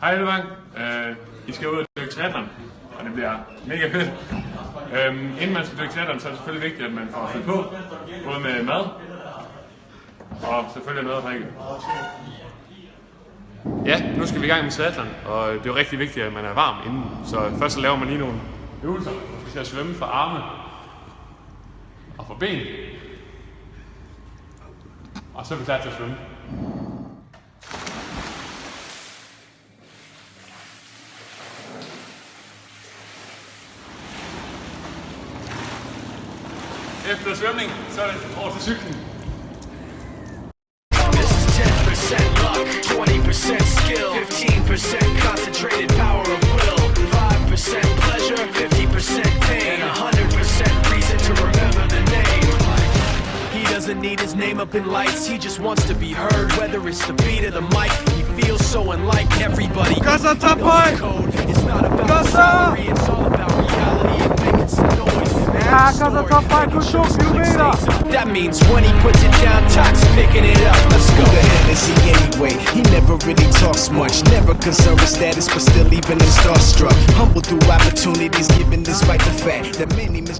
Hej Elvang. I skal ud og dykke triathlon, og det bliver mega fedt. Inden man skal dykke triathlon, så er det selvfølgelig vigtigt, at man får fyldt på, både med mad og selvfølgelig noget at drikke. Ja, nu skal vi i gang med triathlon, og det er jo rigtig vigtigt, at man er varm inden. Så først så laver man lige nogle øvelser. Vi skal svømme for arme og for ben. Og så er vi klar til at svømme. Efter svømning, så er det over til cyklen. This is 10% luck, 20% skill, 15% concentrated power of will, 5% pleasure, 50% pain, 100% reason to remember the name. He doesn't need his name up in lights, he just wants to be heard. Whether it's the beat of the mic, he feels so unlike everybody. Gaza top high! It's not about salary, it's all about reality and making some noise. Ja, Gaza top high, good job, you made it! That means when he puts it down, Tox picking it up. Let's go. Who the hell is he anyway? He never really talks much. Never concerned with status, but still even him starstruck. Humble through opportunities given despite the fact that many miss.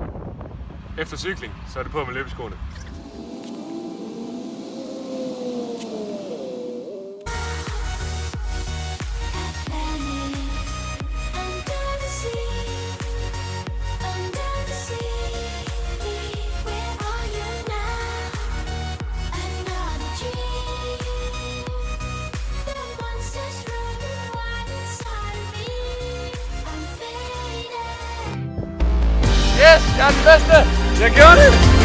Efter cykling, så er det på med løbeskoene. Yes, jeg er den bedste! Jeg gjorde det!